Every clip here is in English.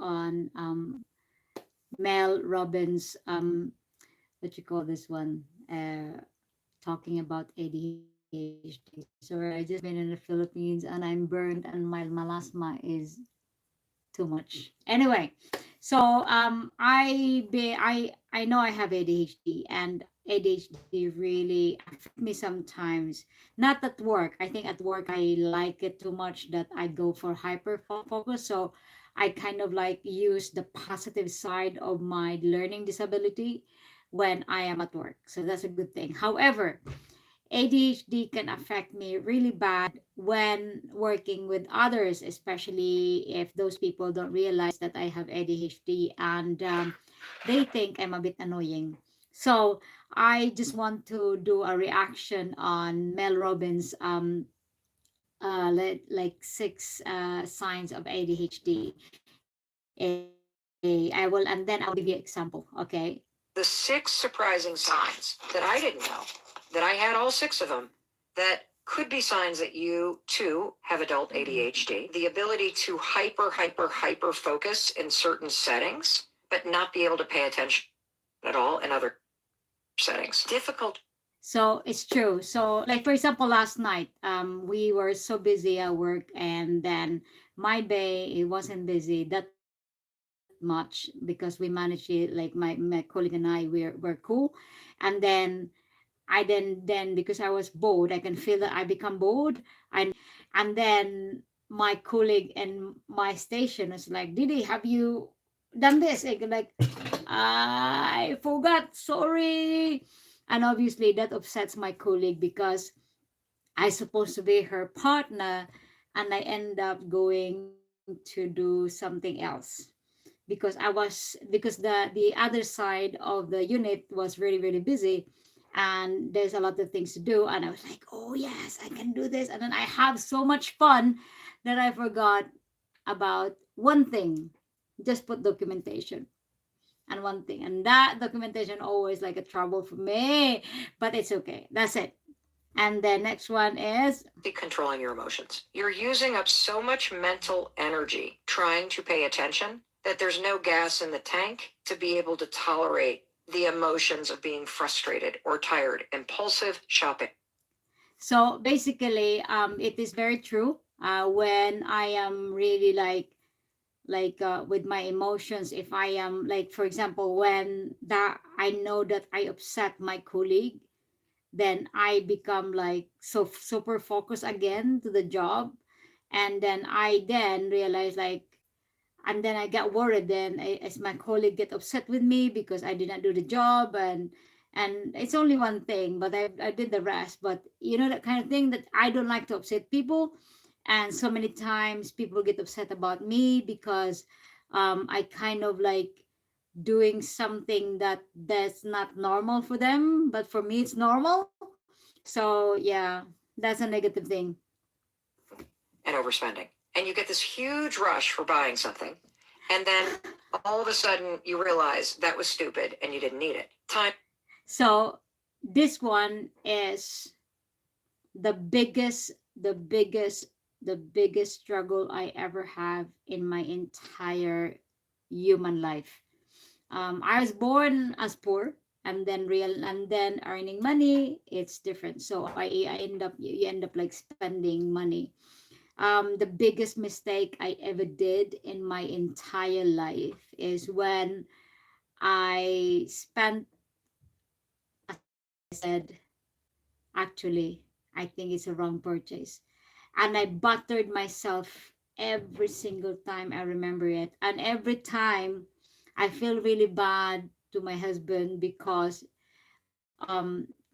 on Mel Robbins, what you call this one, talking about ADHD. Sorry, I just been in the Philippines and I'm burned, and my melasma is too much. Anyway, so I know I have ADHD, and ADHD really affect me sometimes. Not at work. I think at work I like it too much that I go for hyper focus. So I kind of like use the positive side of my learning disability when I am at work. So that's a good thing. However, ADHD can affect me really bad when working with others, especially if those people don't realize that I have ADHD, and they think I'm a bit annoying. So I just want to do a reaction on Mel Robbins' like six signs of ADHD. I will, and then I will give you example. Okay. The six surprising signs that I didn't know, that I had all six of them, that could be signs that you too have adult ADHD. The ability to hyper focus in certain settings, but not be able to pay attention at all in other settings. Difficult. So it's true. So like for example, last night, we were so busy at work, and then my day it wasn't busy that much because we managed it. Like my colleague and I, we're cool, and then because I was bored, I can feel that I become bored, and then my colleague in my station was like, "Didi, have you done this?" Like, I forgot. Sorry. And obviously that upsets my colleague because I supposed to be her partner, and I end up going to do something else because the other side of the unit was really busy, and there's a lot of things to do, and I was like, oh yes, I can do this, and then I have so much fun that I forgot about one thing. Just put documentation and one thing, and that documentation always like a trouble for me, but it's okay, that's it. And the next one is Controlling your emotions. You're using up so much mental energy trying to pay attention that there's no gas in the tank to be able to tolerate the emotions of being frustrated or tired, impulsive shopping. so basically it is very true. When I am really with my emotions, if I am like for example when that I know that I upset my colleague, then I become like so super focused again to the job, and then I then realize like, and then I got worried then as my colleague get upset with me because I did not do the job, and it's only one thing, but I did the rest. But you know that kind of thing that I don't like to upset people, and so many times people get upset about me because I kind of like doing something that's not normal for them, but for me it's normal. So yeah, that's a negative thing. And overspending. And you get this huge rush for buying something. And then all of a sudden you realize that was stupid and you didn't need it. Time. So this one is the biggest struggle I ever have in my entire human life. I was born as poor, and then earning money, it's different. So I end up you end up like spending money. The biggest mistake I ever did in my entire life is when I spent, as I said, actually, I think it's a wrong purchase. And I buttered myself every single time I remember it. And every time I feel really bad to my husband because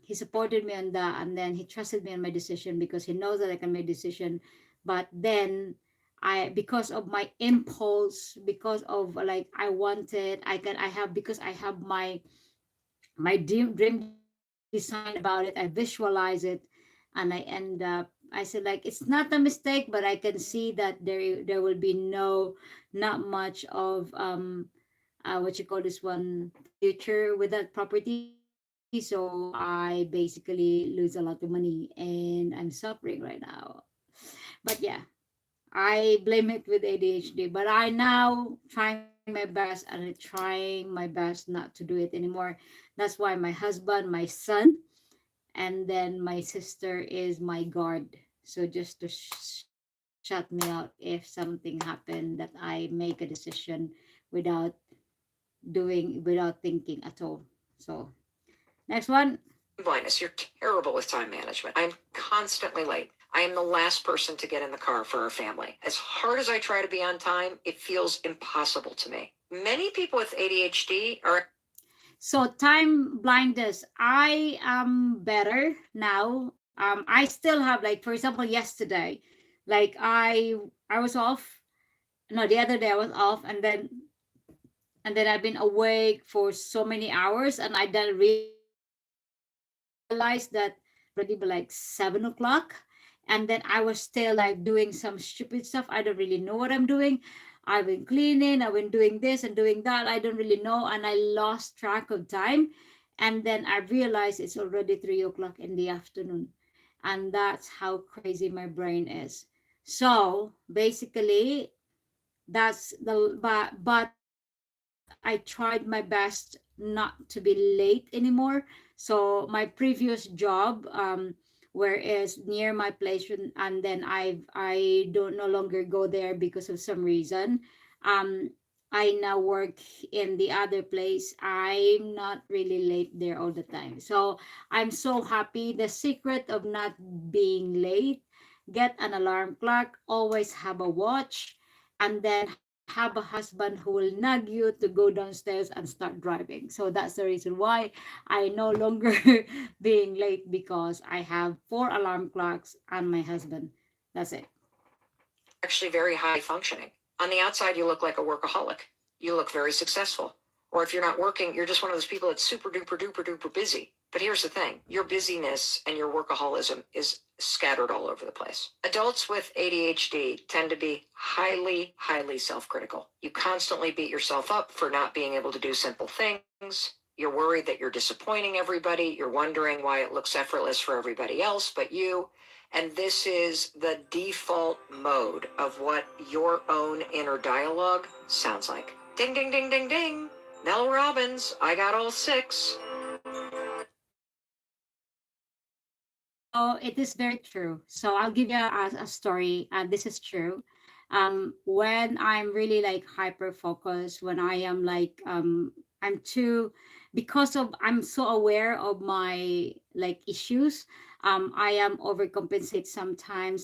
he supported me on that, and then he trusted me on my decision because he knows that I can make decision. But then because of my impulse, because of like I wanted, I have, because I have my dream design about it, I visualize it, and I end up, I said like it's not a mistake, but I can see that there will be not much of what you call this one, future with that property. So I basically lose a lot of money and I'm suffering right now. But yeah, I blame it with ADHD, but I now trying my best and I'm trying my best not to do it anymore. That's why my husband, my son, and then my sister is my guard. So just to shut me out if something happened that I make a decision without without thinking at all. So next one. Blindness. You're terrible with time management. I'm constantly late. I am the last person to get in the car for our family. As hard as I try to be on time, it feels impossible to me. Many people with ADHD are. So time blindness, I am better now. I still have, like, for example, yesterday, like I was off. No, the other day I was off, and then I've been awake for so many hours, and I then realized that already by like 7 o'clock, and then I was still like doing some stupid stuff. I don't really know what I'm doing. I've been cleaning, I've been doing this and doing that. I don't really know, and I lost track of time. And then I realized it's already 3 o'clock in the afternoon, and that's how crazy my brain is. So basically, that's the but I tried my best not to be late anymore. So my previous job, where is near my place, and then I don't no longer go there because of some reason. um I now work in the other place. I'm not really late there all the time, so I'm so happy. The secret of not being late: get an alarm clock, always have a watch, and then have a husband who will nag you to go downstairs and start driving. So that's the reason why I no longer being late, because I have 4 alarm clocks and my husband. That's it. Actually very high functioning. On the outside, you look like a workaholic. You look very successful. Or if you're not working, you're just one of those people that's super duper duper duper busy. But here's the thing: your busyness and your workaholism is scattered all over the place. Adults with ADHD tend to be highly, highly self critical. You constantly beat yourself up for not being able to do simple things. You're worried that you're disappointing everybody. You're wondering why it looks effortless for everybody else but you. And this is the default mode of what your own inner dialogue sounds like. Ding, ding, ding, ding, ding. Mel Robbins, I got all six. So it is very true. So I'll give you a story. This is true. When I'm really like hyper focused, when I am like I'm too, because of I'm so aware of my like issues. I am overcompensate sometimes.